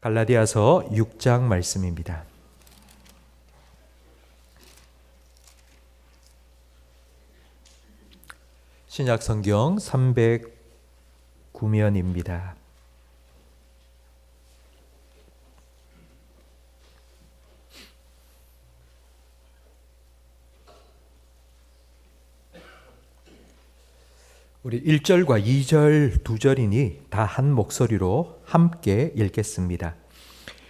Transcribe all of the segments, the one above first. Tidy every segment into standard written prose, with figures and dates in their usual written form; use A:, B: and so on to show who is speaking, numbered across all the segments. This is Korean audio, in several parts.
A: 갈라디아서 6장 말씀입니다. 신약 성경 309면입니다. 우리 1절과 2절 두 절이니 다 한 목소리로 함께 읽겠습니다.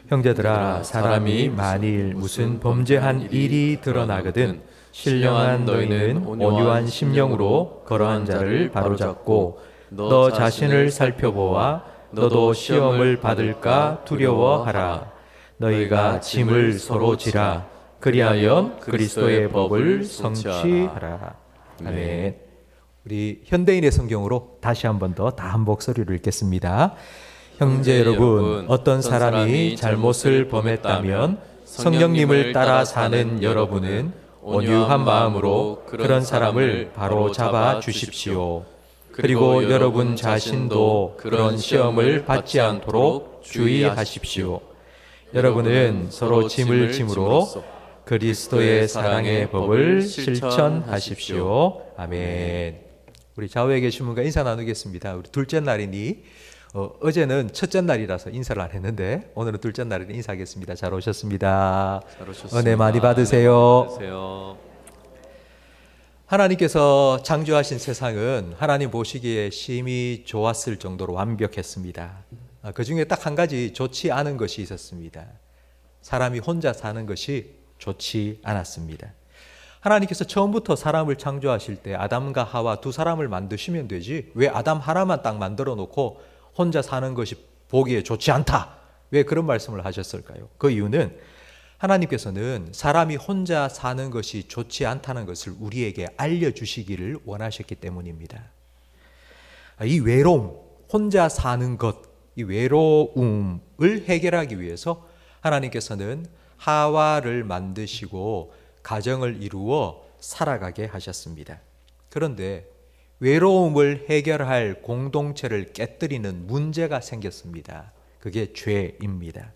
A: 형제들아, 사람이 만일 무슨 범죄한 일이 드러나거든 신령한 너희는 온유한 심령으로 그러한 자를 바로잡고 너 자신을 살펴보아 너도 시험을 받을까 두려워하라. 너희가 짐을 서로 지라. 그리하여 그리스도의 법을 성취하라. 아멘. 우리 현대인의 성경으로 다시 한 번 더 다 한 목소리로 읽겠습니다. 형제 여러분, 어떤 사람이 잘못을 범했다면 성령님을 따라 사는 여러분은 온유한 마음으로 그런 사람을 바로 잡아 주십시오. 그리고 여러분 자신도 그런 시험을 받지 않도록 주의하십시오. 여러분은 서로 짐을 짐으로 그리스도의 사랑의 법을 실천하십시오. 아멘. 우리 좌우에 계신 분과 인사 나누겠습니다. 우리 둘째 날이니 어제는 첫째 날이라서 인사를 안 했는데 오늘은 둘째 날이니 인사하겠습니다. 잘 오셨습니다.
B: 잘 오셨습니다.
A: 은혜 많이 받으세요.
B: 은혜 받으세요.
A: 하나님께서 창조하신 세상은 하나님 보시기에 심히 좋았을 정도로 완벽했습니다. 그 중에 딱 한 가지 좋지 않은 것이 있었습니다. 사람이 혼자 사는 것이 좋지 않았습니다. 하나님께서 처음부터 사람을 창조하실 때 아담과 하와 두 사람을 만드시면 되지 왜 아담 하나만 딱 만들어 놓고 혼자 사는 것이 보기에 좋지 않다. 왜 그런 말씀을 하셨을까요? 그 이유는 하나님께서는 사람이 혼자 사는 것이 좋지 않다는 것을 우리에게 알려주시기를 원하셨기 때문입니다. 이 외로움, 혼자 사는 것, 이 외로움을 해결하기 위해서 하나님께서는 하와를 만드시고 가정을 이루어 살아가게 하셨습니다. 그런데 외로움을 해결할 공동체를 깨뜨리는 문제가 생겼습니다. 그게 죄입니다.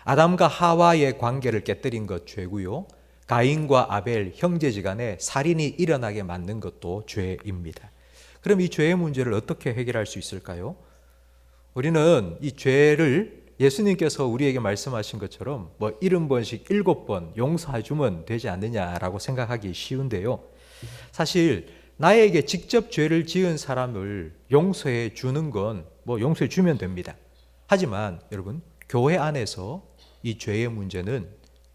A: 아담과 하와의 관계를 깨뜨린 것 죄고요. 가인과 아벨 형제지간에 살인이 일어나게 만든 것도 죄입니다. 그럼 이 죄의 문제를 어떻게 해결할 수 있을까요? 우리는 이 죄를 예수님께서 우리에게 말씀하신 것처럼 70번씩 7번 용서해주면 되지 않느냐라고 생각하기 쉬운데요. 사실 나에게 직접 죄를 지은 사람을 용서해 주는 건 용서해 주면 됩니다. 하지만 여러분, 교회 안에서 이 죄의 문제는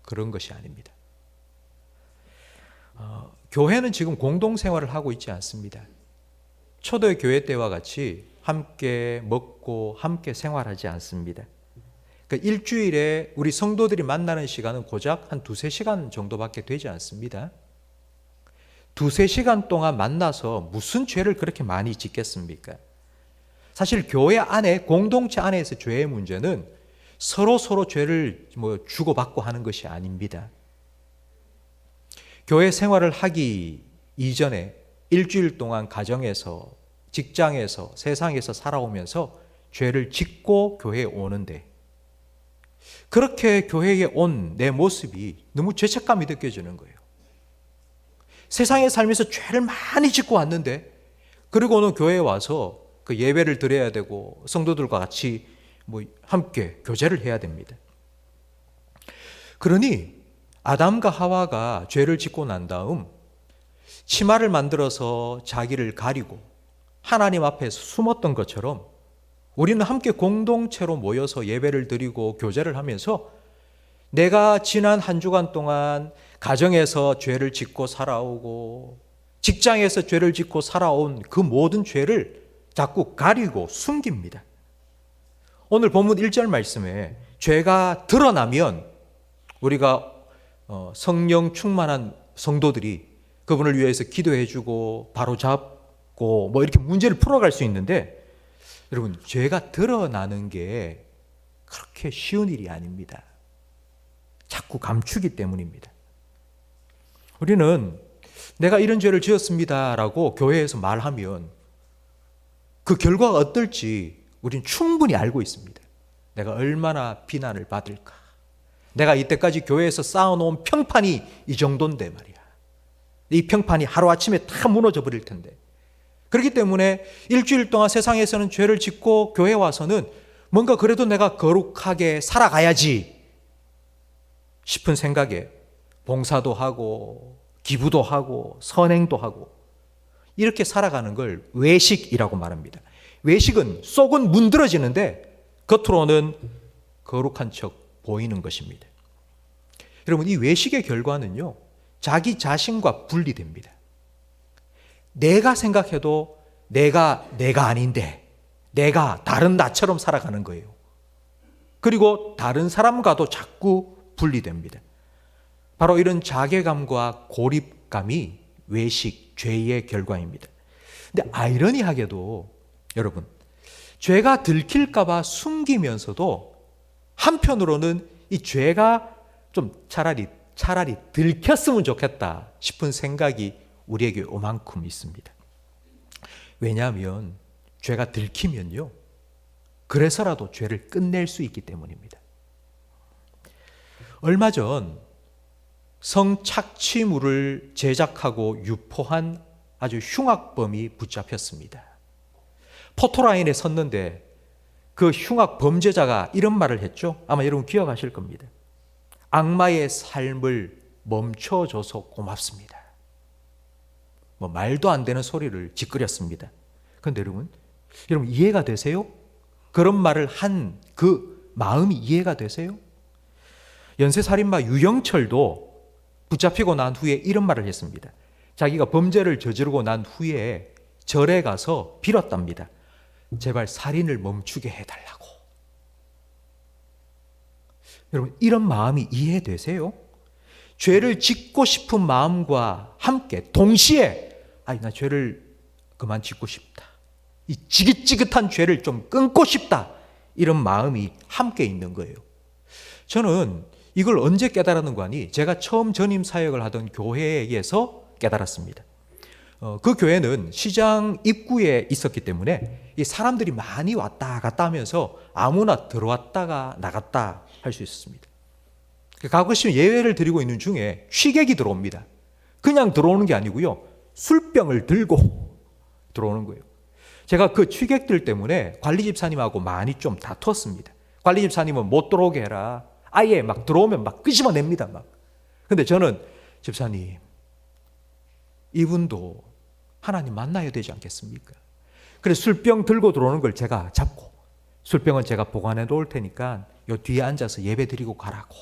A: 그런 것이 아닙니다. 교회는 지금 공동생활을 하고 있지 않습니다. 초대 교회 때와 같이 함께 먹고 함께 생활하지 않습니다. 그러니까 일주일에 우리 성도들이 만나는 시간은 고작 한 2-3시간 정도밖에 되지 않습니다. 2-3시간 동안 만나서 무슨 죄를 그렇게 많이 짓겠습니까? 사실 교회 안에 공동체 안에서 죄의 문제는 서로 죄를 주고받고 하는 것이 아닙니다. 교회 생활을 하기 이전에 일주일 동안 가정에서 직장에서 세상에서 살아오면서 죄를 짓고 교회에 오는데 그렇게 교회에 온 내 모습이 너무 죄책감이 느껴지는 거예요. 세상에 살면서 죄를 많이 짓고 왔는데 그리고는 교회에 와서 그 예배를 드려야 되고 성도들과 같이 함께 교제를 해야 됩니다. 그러니 아담과 하와가 죄를 짓고 난 다음 치마를 만들어서 자기를 가리고 하나님 앞에 숨었던 것처럼 우리는 함께 공동체로 모여서 예배를 드리고 교제를 하면서 내가 지난 한 주간 동안 가정에서 죄를 짓고 살아오고 직장에서 죄를 짓고 살아온 그 모든 죄를 자꾸 가리고 숨깁니다. 오늘 본문 1절 말씀에 죄가 드러나면 우리가 성령 충만한 성도들이 그분을 위해서 기도해주고 바로잡고 이렇게 문제를 풀어갈 수 있는데 여러분, 죄가 드러나는 게 그렇게 쉬운 일이 아닙니다. 자꾸 감추기 때문입니다. 우리는 내가 이런 죄를 지었습니다라고 교회에서 말하면 그 결과가 어떨지 우리는 충분히 알고 있습니다. 내가 얼마나 비난을 받을까. 내가 이때까지 교회에서 쌓아놓은 평판이 이 정도인데 말이야. 이 평판이 하루아침에 다 무너져 버릴 텐데. 그렇기 때문에 일주일 동안 세상에서는 죄를 짓고 교회에 와서는 뭔가 그래도 내가 거룩하게 살아가야지 싶은 생각에 봉사도 하고 기부도 하고 선행도 하고 이렇게 살아가는 걸 외식이라고 말합니다. 외식은 속은 문드러지는데 겉으로는 거룩한 척 보이는 것입니다. 여러분, 이 외식의 결과는요, 자기 자신과 분리됩니다. 내가 생각해도 내가 아닌데 내가 다른 나처럼 살아가는 거예요. 그리고 다른 사람과도 자꾸 분리됩니다. 바로 이런 자괴감과 고립감이 외식, 죄의 결과입니다. 근데 아이러니하게도 여러분, 죄가 들킬까 봐 숨기면서도 한편으로는 이 죄가 좀 차라리 들켰으면 좋겠다 싶은 생각이 우리에게 요만큼 있습니다. 왜냐하면 죄가 들키면요, 그래서라도 죄를 끝낼 수 있기 때문입니다. 얼마 전 성착취물을 제작하고 유포한 아주 흉악범이 붙잡혔습니다. 포토라인에 섰는데 그 흉악 범죄자가 이런 말을 했죠. 아마 여러분 기억하실 겁니다. 악마의 삶을 멈춰줘서 고맙습니다. 뭐 말도 안 되는 소리를 짓거렸습니다. 그런데 여러분 이해가 되세요? 그런 말을 한 그 마음이 이해가 되세요? 연쇄살인마 유영철도 붙잡히고 난 후에 이런 말을 했습니다. 자기가 범죄를 저지르고 난 후에 절에 가서 빌었답니다. 제발 살인을 멈추게 해달라고. 여러분, 이런 마음이 이해되세요? 죄를 짓고 싶은 마음과 함께 동시에 나 죄를 그만 짓고 싶다, 이 지긋지긋한 죄를 좀 끊고 싶다, 이런 마음이 함께 있는 거예요. 저는 이걸 언제 깨달았는가 하니 제가 처음 전임 사역을 하던 교회에서 깨달았습니다. 그 교회는 시장 입구에 있었기 때문에 이 사람들이 많이 왔다 갔다 하면서 아무나 들어왔다가 나갔다 할 수 있었습니다. 가끔씩 예외를 드리고 있는 중에 취객이 들어옵니다. 그냥 들어오는 게 아니고요, 술병을 들고 들어오는 거예요. 제가 그 취객들 때문에 관리 집사님하고 많이 좀 다퉜습니다. 관리 집사님은 못 들어오게 해라. 아예 막 들어오면 막 끄집어냅니다. 막. 근데 저는 집사님, 이분도 하나님 만나야 되지 않겠습니까? 그래서 술병 들고 들어오는 걸 제가 잡고, 술병은 제가 보관해 놓을 테니까 요 뒤에 앉아서 예배 드리고 가라고.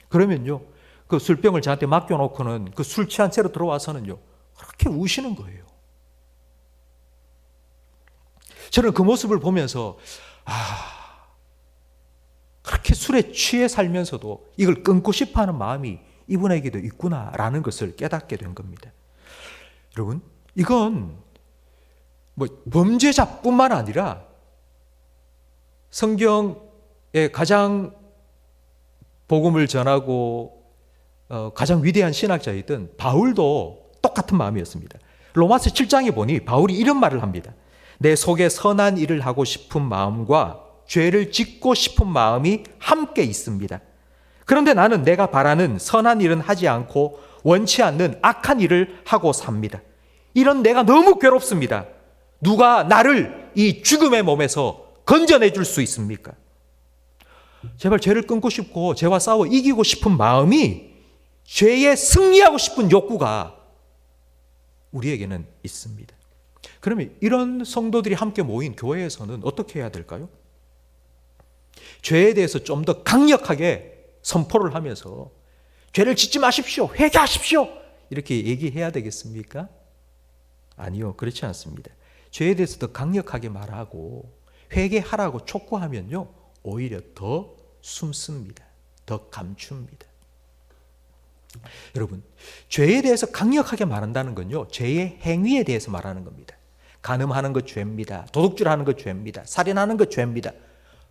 A: 그러면요, 그 술병을 저한테 맡겨놓고는 그 술 취한 채로 들어와서는요, 그렇게 우시는 거예요. 저는 그 모습을 보면서 그렇게 술에 취해 살면서도 이걸 끊고 싶어하는 마음이 이분에게도 있구나라는 것을 깨닫게 된 겁니다. 여러분, 이건 뭐 범죄자뿐만 아니라 성경에 가장 복음을 전하고 가장 위대한 신학자이던 바울도 똑같은 마음이었습니다. 로마서 7장에 보니 바울이 이런 말을 합니다. 내 속에 선한 일을 하고 싶은 마음과 죄를 짓고 싶은 마음이 함께 있습니다. 그런데 나는 내가 바라는 선한 일은 하지 않고 원치 않는 악한 일을 하고 삽니다. 이런 내가 너무 괴롭습니다. 누가 나를 이 죽음의 몸에서 건져내 줄 수 있습니까? 제발 죄를 끊고 싶고 죄와 싸워 이기고 싶은 마음이, 죄에 승리하고 싶은 욕구가 우리에게는 있습니다. 그러면 이런 성도들이 함께 모인 교회에서는 어떻게 해야 될까요? 죄에 대해서 좀 더 강력하게 선포를 하면서 죄를 짓지 마십시오, 회개하십시오, 이렇게 얘기해야 되겠습니까? 아니요, 그렇지 않습니다. 죄에 대해서 더 강력하게 말하고 회개하라고 촉구하면요, 오히려 더 숨습니다. 더 감춥니다. 여러분, 죄에 대해서 강력하게 말한다는 건요, 죄의 행위에 대해서 말하는 겁니다. 간음하는 것 죄입니다. 도둑질하는 것 죄입니다. 살인하는 것 죄입니다.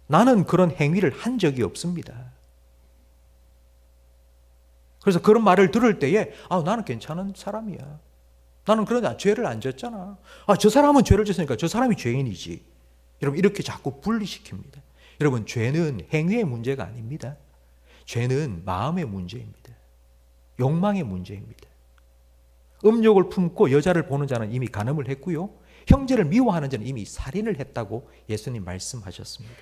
A: 나는 그런 행위를 한 적이 없습니다. 그래서 그런 말을 들을 때에 나는 괜찮은 사람이야. 나는 그런 죄를 안 졌잖아. 저 사람은 죄를 졌으니까 저 사람이 죄인이지. 여러분, 이렇게 자꾸 분리시킵니다. 여러분, 죄는 행위의 문제가 아닙니다. 죄는 마음의 문제입니다. 욕망의 문제입니다. 음욕을 품고 여자를 보는 자는 이미 간음을 했고요. 형제를 미워하는 자는 이미 살인을 했다고 예수님 말씀하셨습니다.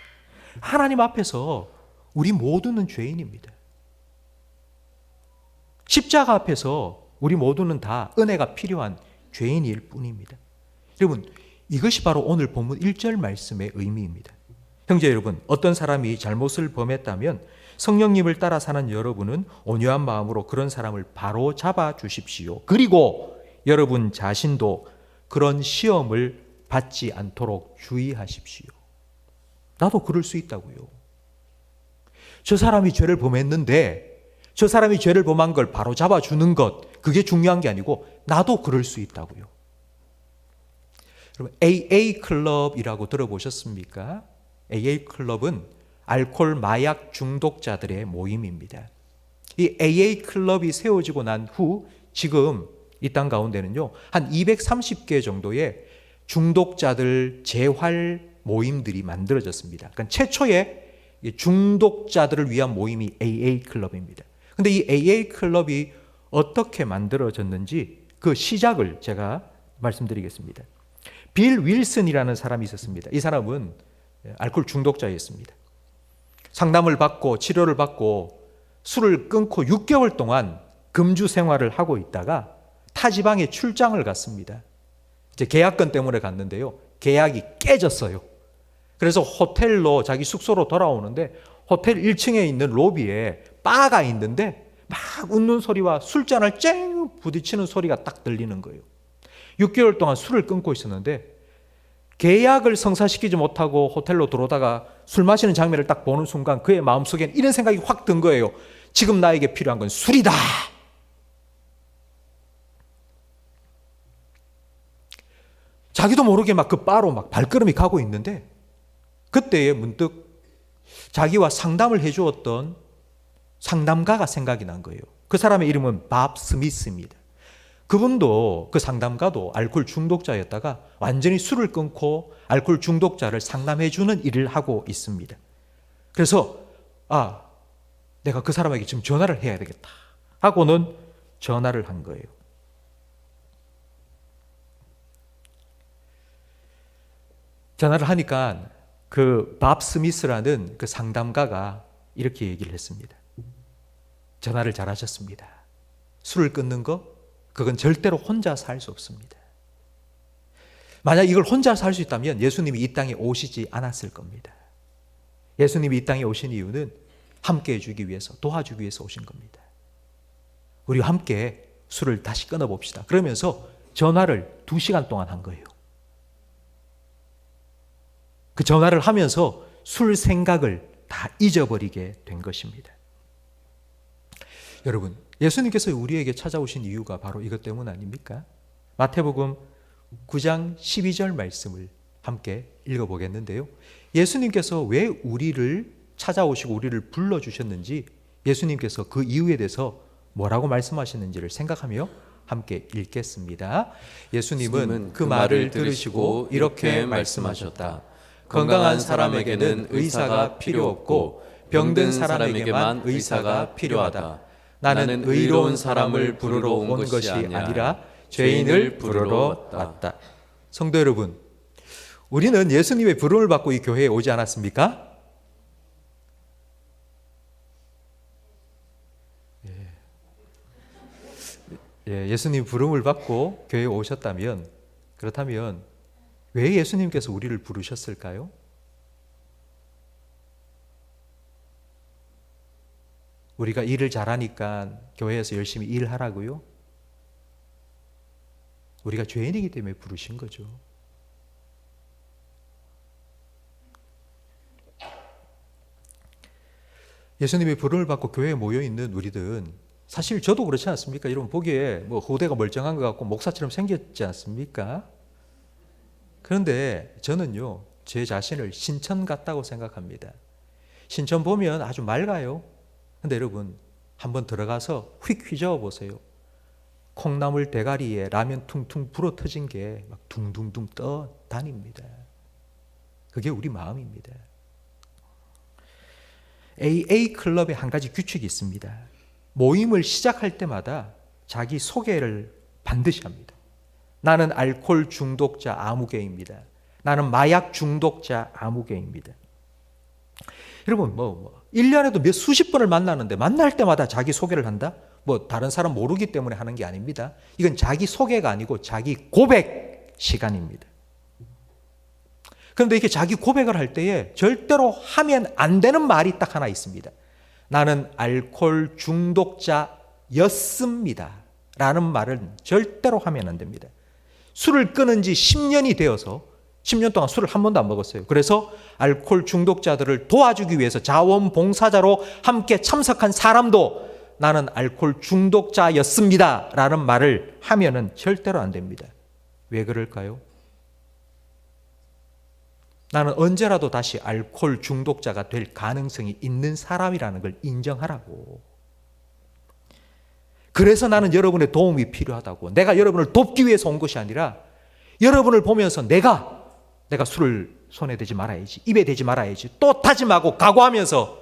A: 하나님 앞에서 우리 모두는 죄인입니다. 십자가 앞에서 우리 모두는 다 은혜가 필요한 죄인일 뿐입니다. 여러분, 이것이 바로 오늘 본문 1절 말씀의 의미입니다. 형제 여러분, 어떤 사람이 잘못을 범했다면 성령님을 따라 사는 여러분은 온유한 마음으로 그런 사람을 바로 잡아 주십시오. 그리고 여러분 자신도 그런 시험을 받지 않도록 주의하십시오. 나도 그럴 수 있다고요. 저 사람이 죄를 범했는데 저 사람이 죄를 범한 걸 바로 잡아주는 것, 그게 중요한 게 아니고 나도 그럴 수 있다고요. 여러분, AA 클럽이라고 들어보셨습니까? AA 클럽은 알코올 마약 중독자들의 모임입니다. 이 AA 클럽이 세워지고 난 후 지금 이 땅 가운데는요, 한 230개 정도의 중독자들 재활 모임들이 만들어졌습니다. 그러니까 최초의 중독자들을 위한 모임이 AA 클럽입니다. 근데 이 AA 클럽이 어떻게 만들어졌는지 그 시작을 제가 말씀드리겠습니다. 빌 윌슨이라는 사람이 있었습니다. 이 사람은 알코올 중독자였습니다. 상담을 받고 치료를 받고 술을 끊고 6개월 동안 금주 생활을 하고 있다가 타지방에 출장을 갔습니다. 이제 계약권 때문에 갔는데요. 계약이 깨졌어요. 그래서 호텔로 자기 숙소로 돌아오는데 호텔 1층에 있는 로비에 바가 있는데 막 웃는 소리와 술잔을 쨍 부딪히는 소리가 딱 들리는 거예요. 6개월 동안 술을 끊고 있었는데 계약을 성사시키지 못하고 호텔로 들어오다가 술 마시는 장면을 딱 보는 순간 그의 마음속에는 이런 생각이 확 든 거예요. 지금 나에게 필요한 건 술이다. 자기도 모르게 막 그 바로 막 발걸음이 가고 있는데 그때에 문득 자기와 상담을 해주었던 상담가가 생각이 난 거예요. 그 사람의 이름은 밥 스미스입니다. 그분도 그 상담가도 알코올 중독자였다가 완전히 술을 끊고 알코올 중독자를 상담해주는 일을 하고 있습니다. 그래서 내가 그 사람에게 지금 전화를 해야 되겠다 하고는 전화를 한 거예요. 전화를 하니까 그 밥 스미스라는 그 상담가가 이렇게 얘기를 했습니다. 전화를 잘하셨습니다. 술을 끊는 거 그건 절대로 혼자서 할 수 없습니다. 만약 이걸 혼자서 할 수 있다면 예수님이 이 땅에 오시지 않았을 겁니다. 예수님이 이 땅에 오신 이유는 함께 해주기 위해서, 도와주기 위해서 오신 겁니다. 우리와 함께 술을 다시 끊어봅시다. 그러면서 전화를 2시간 동안 한 거예요. 그 전화를 하면서 술 생각을 다 잊어버리게 된 것입니다. 여러분, 예수님께서 우리에게 찾아오신 이유가 바로 이것 때문 아닙니까? 마태복음 9장 12절 말씀을 함께 읽어보겠는데요. 예수님께서 왜 우리를 찾아오시고 우리를 불러주셨는지 예수님께서 그 이유에 대해서 뭐라고 말씀하시는지를 생각하며 함께 읽겠습니다. 예수님은 그 말을 들으시고 이렇게 말씀하셨다. 건강한 사람에게는 의사가 필요 없고 병든 사람에게만 의사가 필요하다. 나는 의로운 사람을 부르러 온 것이 아니라 죄인을 부르러 왔다. 성도 여러분, 우리는 예수님의 부름을 받고 이 교회에 오지 않았습니까? 예수님 부름을 받고 교회에 오셨다면, 그렇다면 왜 예수님께서 우리를 부르셨을까요? 우리가 일을 잘하니까 교회에서 열심히 일하라고요? 우리가 죄인이기 때문에 부르신 거죠. 예수님의 부름을 받고 교회에 모여있는 우리들은 사실 저도 그렇지 않습니까? 여러분 보기에 뭐 호대가 멀쩡한 것 같고 목사처럼 생겼지 않습니까? 그런데 저는요, 제 자신을 신천 같다고 생각합니다. 신천 보면 아주 맑아요. 근데 여러분 한번 들어가서 휙 휘저어 보세요. 콩나물 대가리에 라면 퉁퉁 불어 터진 게 막 둥둥둥 떠 다닙니다. 그게 우리 마음입니다. AA 클럽에 한 가지 규칙이 있습니다. 모임을 시작할 때마다 자기 소개를 반드시 합니다. 나는 알코올 중독자 아무개입니다. 나는 마약 중독자 아무개입니다. 여러분 1년에도 수십 번을 만나는데 만날 때마다 자기 소개를 한다? 다른 사람 모르기 때문에 하는 게 아닙니다. 이건 자기 소개가 아니고 자기 고백 시간입니다. 그런데 이렇게 자기 고백을 할 때에 절대로 하면 안 되는 말이 딱 하나 있습니다. 나는 알코올 중독자였습니다. 라는 말은 절대로 하면 안 됩니다. 술을 끊은 지 10년이 되어서 10년 동안 술을 한 번도 안 먹었어요. 그래서 알코올 중독자들을 도와주기 위해서 자원봉사자로 함께 참석한 사람도 나는 알코올 중독자였습니다. 라는 말을 하면은 절대로 안 됩니다. 왜 그럴까요? 나는 언제라도 다시 알코올 중독자가 될 가능성이 있는 사람이라는 걸 인정하라고. 그래서 나는 여러분의 도움이 필요하다고. 내가 여러분을 돕기 위해서 온 것이 아니라 여러분을 보면서 내가 술을 손에 대지 말아야지, 입에 대지 말아야지, 또 다짐하고 각오하면서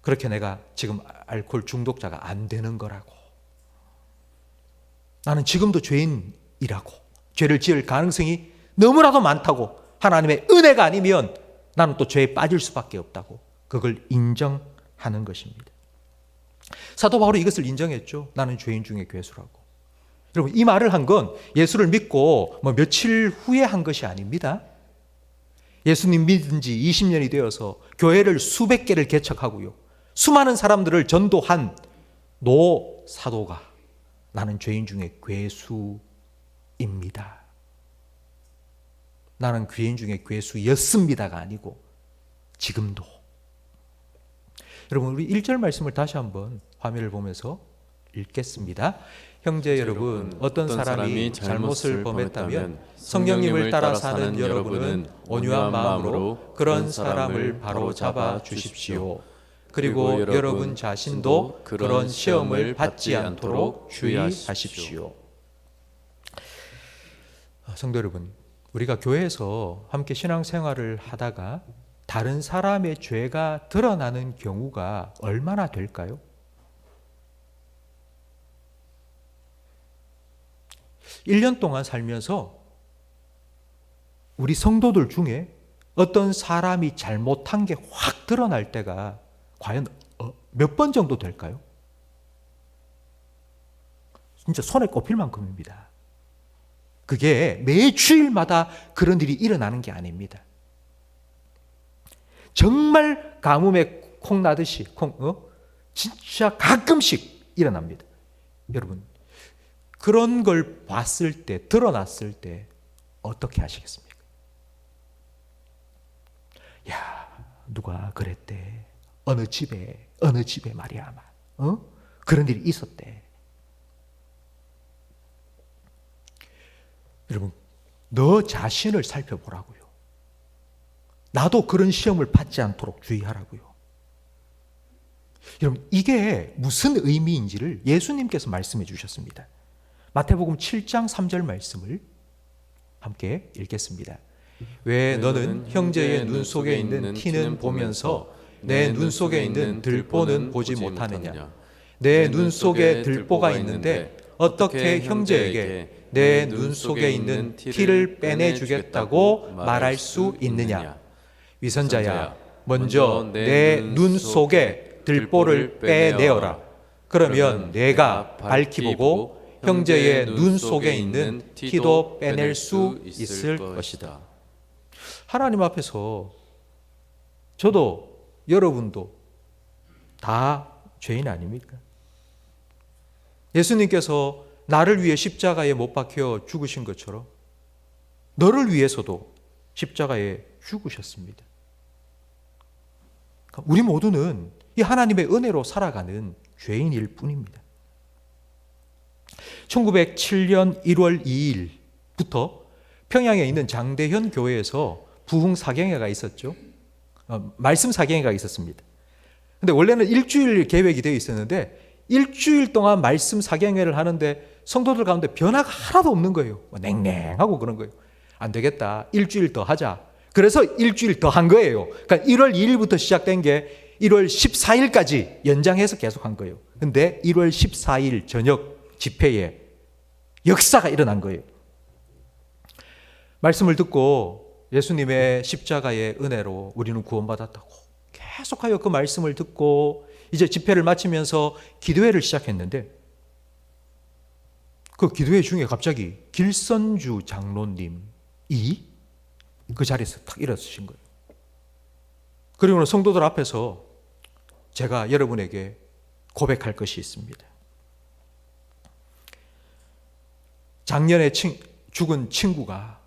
A: 그렇게 내가 지금 알코올 중독자가 안 되는 거라고. 나는 지금도 죄인이라고. 죄를 지을 가능성이 너무나도 많다고. 하나님의 은혜가 아니면 나는 또 죄에 빠질 수밖에 없다고. 그걸 인정하는 것입니다. 사도 바울이 이것을 인정했죠. 나는 죄인 중에 괴수라고. 여러분, 이 말을 한 건 예수를 믿고 며칠 후에 한 것이 아닙니다. 예수님 믿은 지 20년이 되어서 교회를 수백 개를 개척하고요, 수많은 사람들을 전도한 노 사도가 나는 죄인 중에 괴수입니다. 나는 죄인 중에 괴수였습니다가 아니고 지금도. 여러분, 우리 1절 말씀을 다시 한번 화면을 보면서 읽겠습니다. 형제 여러분, 어떤 사람이 잘못을 범했다면 성령님을 따라 사는 여러분은 온유한 마음으로 그런 사람을 바로 잡아 주십시오. 그리고 여러분 자신도 그런 시험을 받지 않도록 주의하십시오. 성도 여러분, 우리가 교회에서 함께 신앙생활을 하다가 다른 사람의 죄가 드러나는 경우가 얼마나 될까요? 일 년 동안 살면서 우리 성도들 중에 어떤 사람이 잘못한 게 확 드러날 때가 과연 몇 번 정도 될까요? 진짜 손에 꼽힐 만큼입니다. 그게 매주일마다 그런 일이 일어나는 게 아닙니다. 정말 가뭄에 콩 나듯이 진짜 가끔씩 일어납니다. 여러분, 그런 걸 봤을 때, 드러났을 때 어떻게 하시겠습니까? 야, 누가 그랬대. 어느 집에 말이야, 아마. 그런 일이 있었대. 여러분, 너 자신을 살펴보라고요. 나도 그런 시험을 받지 않도록 주의하라고요. 여러분, 이게 무슨 의미인지를 예수님께서 말씀해 주셨습니다. 마태복음 7장 3절 말씀을 함께 읽겠습니다. 왜 너는 형제의 눈 속에 있는 티는 보면서 내 눈 속에 있는 들보는 보지 못하느냐? 내 눈 속에 들보가 있는데 어떻게 형제에게 내 눈 속에 있는 티를 빼내주겠다고 말할 수 있느냐? 위선자야, 먼저 내 눈 속에 들보를 빼내어라. 그러면 내가 밝히 보고 형제의 눈 속에 있는 티도 빼낼 수 있을 것이다. 하나님 앞에서 저도 여러분도 다 죄인 아닙니까? 예수님께서 나를 위해 십자가에 못 박혀 죽으신 것처럼 너를 위해서도 십자가에 죽으셨습니다. 우리 모두는 이 하나님의 은혜로 살아가는 죄인일 뿐입니다. 1907년 1월 2일부터 평양에 있는 장대현 교회에서 부흥 사경회가 있었죠. 말씀 사경회가 있었습니다. 근데 원래는 일주일 계획이 되어 있었는데 일주일 동안 말씀 사경회를 하는데 성도들 가운데 변화가 하나도 없는 거예요. 냉랭하고 그런 거예요. 안 되겠다. 일주일 더 하자. 그래서 일주일 더 한 거예요. 그러니까 1월 2일부터 시작된 게 1월 14일까지 연장해서 계속한 거예요. 근데 1월 14일 저녁 집회에 역사가 일어난 거예요. 말씀을 듣고 예수님의 십자가의 은혜로 우리는 구원받았다고 계속하여 그 말씀을 듣고 이제 집회를 마치면서 기도회를 시작했는데 그 기도회 중에 갑자기 길선주 장로님이 그 자리에서 탁 일어서신 거예요. 그리고는 성도들 앞에서 제가 여러분에게 고백할 것이 있습니다. 작년에 죽은 친구가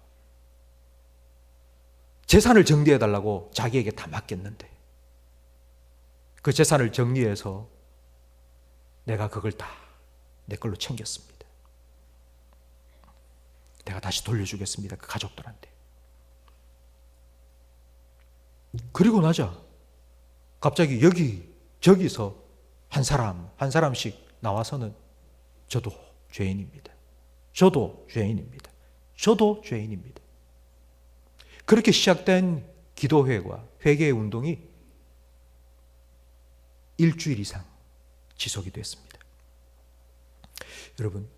A: 재산을 정리해달라고 자기에게 다 맡겼는데 그 재산을 정리해서 내가 그걸 다 내 걸로 챙겼습니다. 내가 다시 돌려주겠습니다. 그 가족들한테. 그리고 나자 갑자기 저기서 한 사람씩 나와서는 저도 죄인입니다. 저도 죄인입니다. 저도 죄인입니다. 그렇게 시작된 기도회와 회개의 운동이 일주일 이상 지속이 됐습니다. 여러분,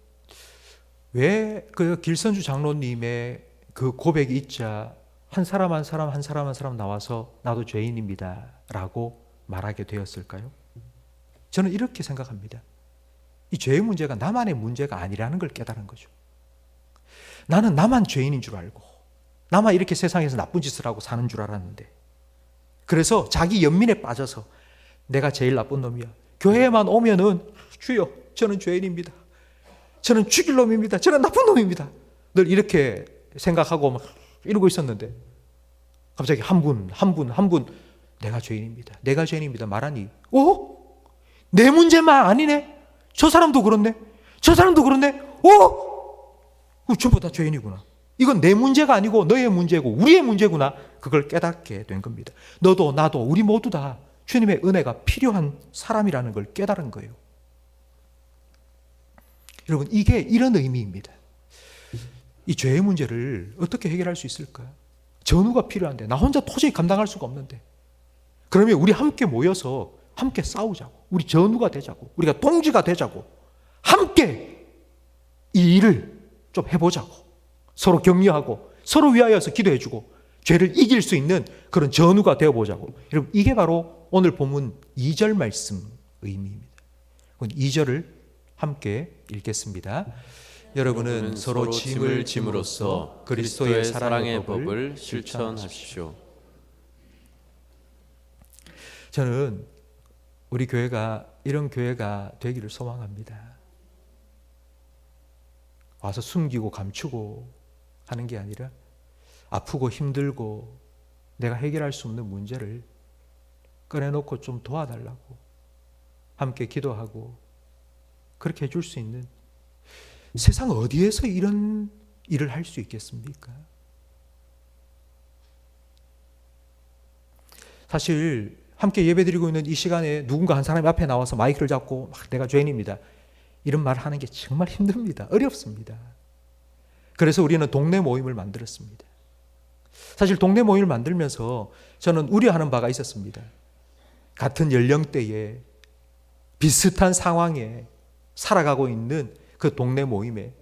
A: 왜 그 길선주 장로님의 그 고백이 있자 한 사람 나와서 나도 죄인입니다 라고 말하게 되었을까요? 저는 이렇게 생각합니다. 이 죄의 문제가 나만의 문제가 아니라는 걸 깨달은 거죠. 나는 나만 죄인인 줄 알고 나만 이렇게 세상에서 나쁜 짓을 하고 사는 줄 알았는데 그래서 자기 연민에 빠져서 내가 제일 나쁜 놈이야. 교회에만 오면은 주여 저는 죄인입니다. 저는 죽일 놈입니다. 저는 나쁜 놈입니다. 늘 이렇게 생각하고 막 이러고 있었는데 갑자기 한 분 내가 죄인입니다 말하니 내 문제만 아니네. 저 사람도 그렇네. 전부 다 죄인이구나. 이건 내 문제가 아니고 너의 문제고 우리의 문제구나. 그걸 깨닫게 된 겁니다. 너도 나도 우리 모두 다 주님의 은혜가 필요한 사람이라는 걸 깨달은 거예요. 여러분, 이게 이런 의미입니다. 이 죄의 문제를 어떻게 해결할 수 있을까? 전우가 필요한데 나 혼자 도저히 감당할 수가 없는데 그러면 우리 함께 모여서 함께 싸우자고, 우리 전우가 되자고, 우리가 동지가 되자고, 함께 이 일을 좀 해보자고, 서로 격려하고 서로 위하여서 기도해주고 죄를 이길 수 있는 그런 전우가 되어보자고. 여러분, 이게 바로 오늘 본문 2절 말씀 의미입니다. 2절을 함께 읽겠습니다. 여러분은 서로 짐을 짐으로써 그리스도의 사랑의 법을 실천하십시오. 저는 우리 교회가 이런 교회가 되기를 소망합니다. 와서 숨기고 감추고 하는 게 아니라 아프고 힘들고 내가 해결할 수 없는 문제를 꺼내놓고 좀 도와달라고 함께 기도하고 그렇게 해줄 수 있는, 세상 어디에서 이런 일을 할 수 있겠습니까? 사실 함께 예배드리고 있는 이 시간에 누군가 한 사람이 앞에 나와서 마이크를 잡고 막 내가 죄인입니다 이런 말을 하는 게 정말 힘듭니다. 어렵습니다. 그래서 우리는 동네 모임을 만들었습니다. 사실 동네 모임을 만들면서 저는 우려하는 바가 있었습니다. 같은 연령대에 비슷한 상황에 살아가고 있는 그 동네 모임에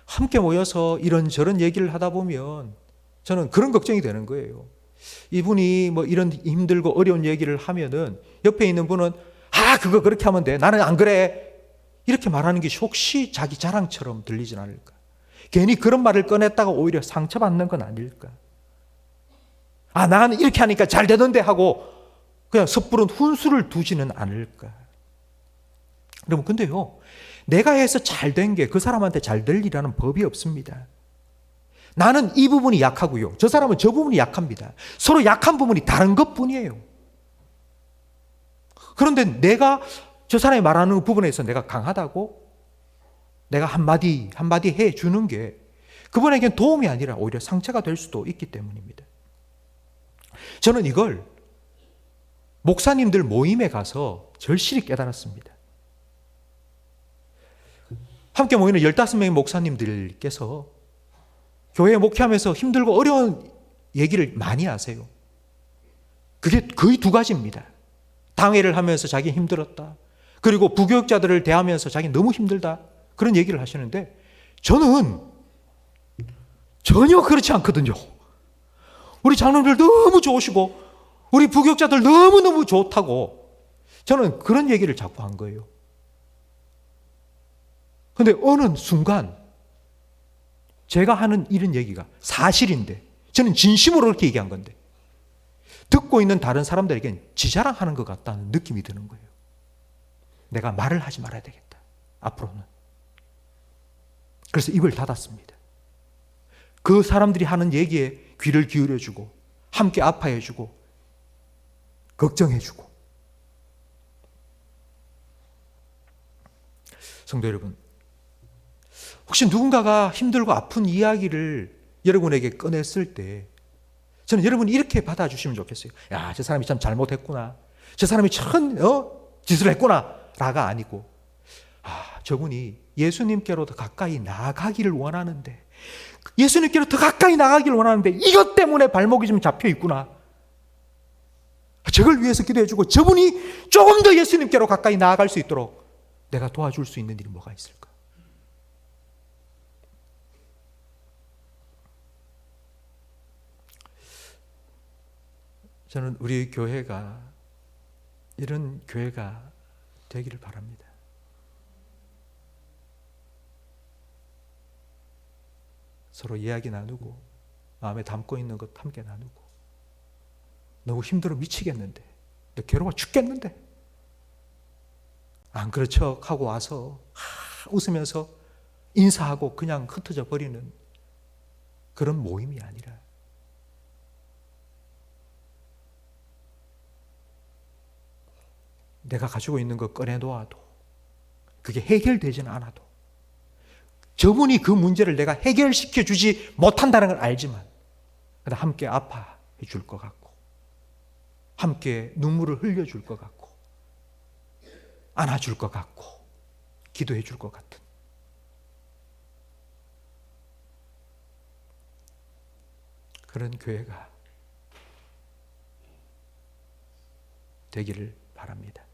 A: 함께 모여서 이런저런 얘기를 하다 보면 저는 그런 걱정이 되는 거예요. 이분이 뭐 이런 힘들고 어려운 얘기를 하면은 옆에 있는 분은 그거 그렇게 하면 돼. 나는 안 그래. 이렇게 말하는 것이 혹시 자기 자랑처럼 들리진 않을까? 괜히 그런 말을 꺼냈다가 오히려 상처받는 건 아닐까? 나는 이렇게 하니까 잘 되던데 하고 그냥 섣부른 훈수를 두지는 않을까? 여러분, 근데요, 내가 해서 잘 된 게 그 사람한테 잘 될 일이라는 법이 없습니다. 나는 이 부분이 약하고요, 저 사람은 저 부분이 약합니다. 서로 약한 부분이 다른 것뿐이에요. 그런데 내가 저 사람이 말하는 부분에서 내가 강하다고 내가 한마디 해주는 게 그분에게는 도움이 아니라 오히려 상처가 될 수도 있기 때문입니다. 저는 이걸 목사님들 모임에 가서 절실히 깨달았습니다. 함께 모이는 15명의 목사님들께서 교회에 목회하면서 힘들고 어려운 얘기를 많이 하세요. 그게 거의 두 가지입니다. 당회를 하면서 자기 힘들었다. 그리고 부교육자들을 대하면서 자기 너무 힘들다. 그런 얘기를 하시는데 저는 전혀 그렇지 않거든요. 우리 장로님들 너무 좋으시고 우리 부교육자들 너무너무 좋다고 저는 그런 얘기를 자꾸 한 거예요. 그런데 어느 순간 제가 하는 이런 얘기가 사실인데 저는 진심으로 그렇게 얘기한 건데 듣고 있는 다른 사람들에겐 지자랑하는 것 같다는 느낌이 드는 거예요. 내가 말을 하지 말아야 되겠다. 앞으로는. 그래서 입을 닫았습니다. 그 사람들이 하는 얘기에 귀를 기울여주고 함께 아파해주고 걱정해주고. 성도 여러분, 혹시 누군가가 힘들고 아픈 이야기를 여러분에게 꺼냈을 때 저는 여러분이 이렇게 받아주시면 좋겠어요. 야, 저 사람이 참 잘못했구나. 저 사람이 참 짓을 했구나. 라가 아니고 저분이 예수님께로 더 가까이 나아가기를 원하는데 예수님께로 더 가까이 나아가기를 원하는데 이것 때문에 발목이 좀 잡혀 있구나. 저걸 위해서 기도해주고 저분이 조금 더 예수님께로 가까이 나아갈 수 있도록 내가 도와줄 수 있는 일이 뭐가 있을까? 저는 우리 교회가 이런 교회가 되기를 바랍니다. 서로 이야기 나누고 마음에 담고 있는 것 함께 나누고 너무 힘들어 미치겠는데 괴로워 죽겠는데 안 그런 척하고 와서 웃으면서 인사하고 그냥 흩어져 버리는 그런 모임이 아니라 내가 가지고 있는 거 꺼내놓아도 그게 해결되지는 않아도 저분이 그 문제를 내가 해결시켜 주지 못한다는 걸 알지만 함께 아파해 줄 것 같고 함께 눈물을 흘려줄 것 같고 안아줄 것 같고 기도해 줄 것 같은 그런 교회가 되기를 바랍니다.